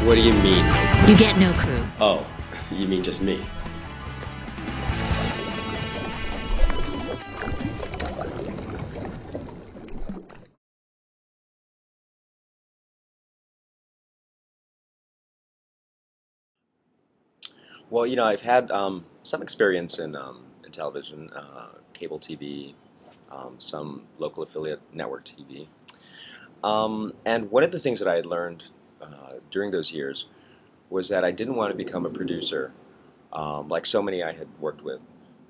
What do you mean? You get no crew. Oh, you mean just me? Well, I've had some experience in television, cable TV, some local affiliate network TV. And one of the things that I had learned during those years was that I didn't want to become a producer, like so many I had worked with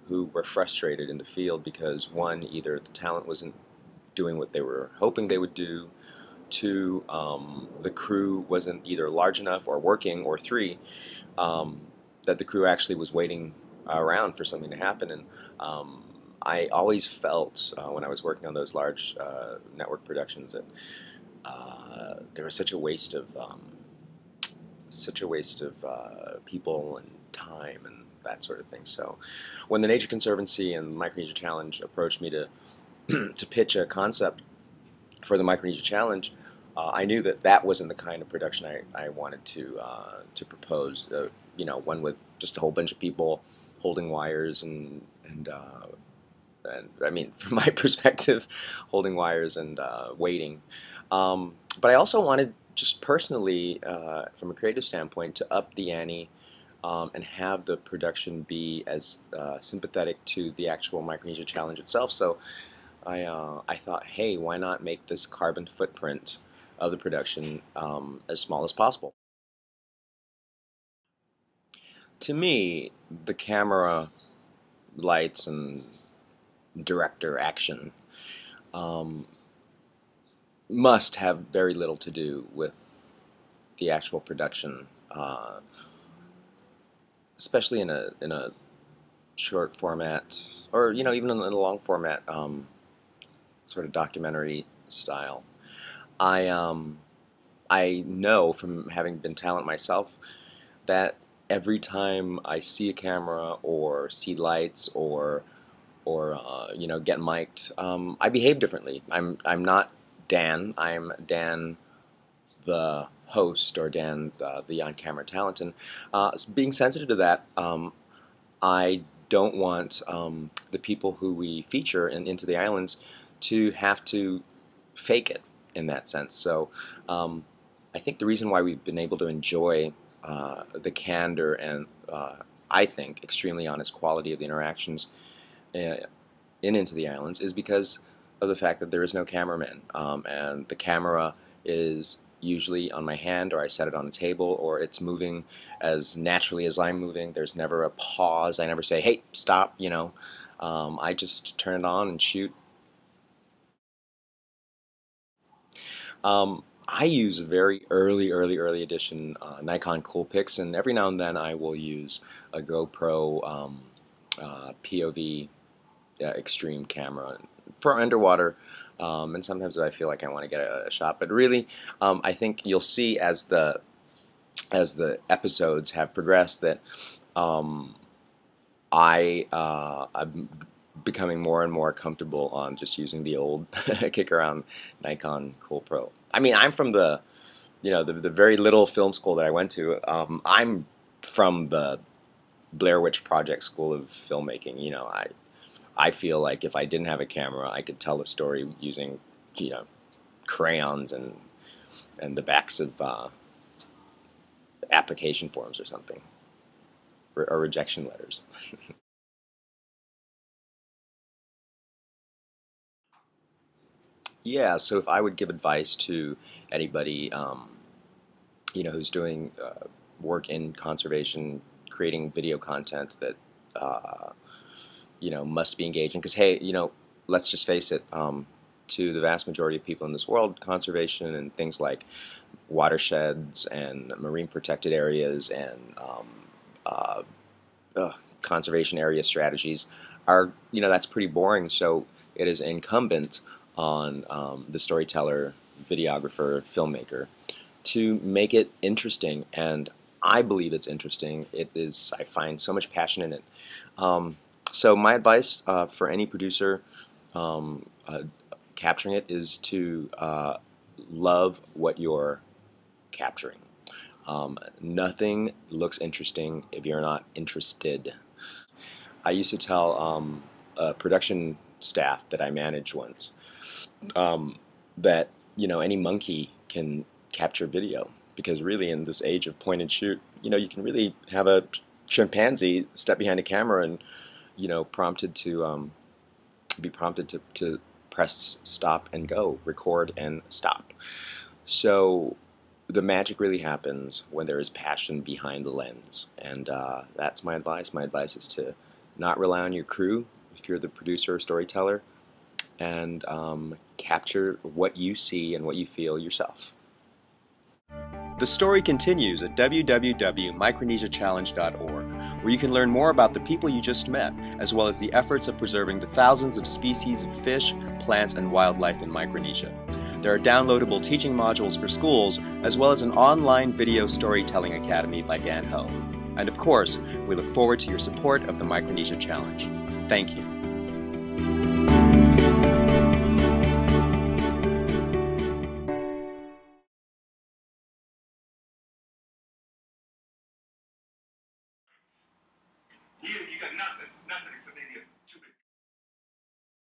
who were frustrated in the field because, one, either the talent wasn't doing what they were hoping they would do, two, the crew wasn't either large enough or working, or three, um, that the crew actually was waiting around for something to happen. And I always felt when I was working on those large network productions that there was such a waste of people and time and that sort of thing. So when the Nature Conservancy and Micronesia Challenge approached me to to pitch a concept for the Micronesia Challenge, I knew that that wasn't the kind of production I wanted to propose. One with just a whole bunch of people holding wires and I mean, from my perspective, holding wires and waiting. But I also wanted, just personally, from a creative standpoint, to up the ante and have the production be as sympathetic to the actual Micronesia Challenge itself. So I thought, hey, why not make this carbon footprint of the production as small as possible? To me, the camera, lights, and director action um, must have very little to do with the actual production, especially in a short format, or even in a long format, sort of documentary style. I I know from having been talent myself that every time I see a camera or see lights or get mic'd, I behave differently. I'm not Dan. I'm Dan the host, or Dan the on-camera talent, and being sensitive to that, I don't want the people who we feature in Into the Islands to have to fake it in that sense. So I think the reason why we've been able to enjoy the candor and I think extremely honest quality of the interactions uh, in Into the Islands is because of the fact that there is no cameraman, and the camera is usually on my hand, or I set it on a table, or it's moving as naturally as I'm moving. There's never a pause. I never say, "Hey, stop," I just turn it on and shoot. I use a very early edition Nikon Coolpix, and every now and then I will use a GoPro POV extreme camera for underwater, and sometimes I feel like I want to get a shot. But really, I think you'll see as the episodes have progressed that um, I'm becoming more and more comfortable on just using the old kick around Nikon Cool Pro. I mean, I'm from the very little film school that I went to. I'm from the Blair Witch Project School of Filmmaking. I feel like if I didn't have a camera, I could tell a story using you know crayons and the backs of application forms or something, or rejection letters. Yeah, so if I would give advice to anybody, who's doing work in conservation, creating video content that, uh, must be engaging, because hey, let's just face it, to the vast majority of people in this world, conservation and things like watersheds and marine protected areas and uh, conservation area strategies are, that's pretty boring. So it is incumbent on the storyteller, videographer, filmmaker to make it interesting. And I believe it's interesting. It is, I find so much passion in it. So my advice for any producer capturing it is to love what you're capturing. Nothing looks interesting if you're not interested. I used to tell a production staff that I managed once that any monkey can capture video, because really in this age of point and shoot, you can really have a chimpanzee step behind a camera and prompted to be prompted to press stop and go, record and stop. So the magic really happens when there is passion behind the lens, and that's my advice. My advice is to not rely on your crew if you're the producer or storyteller, and capture what you see and what you feel yourself. The story continues at www.micronesiachallenge.org, where you can learn more about the people you just met, as well as the efforts of preserving the thousands of species of fish, plants, and wildlife in Micronesia. There are downloadable teaching modules for schools, as well as an online video storytelling academy by Dan Ho. And of course, we look forward to your support of the Micronesia Challenge. Thank you. You got nothing.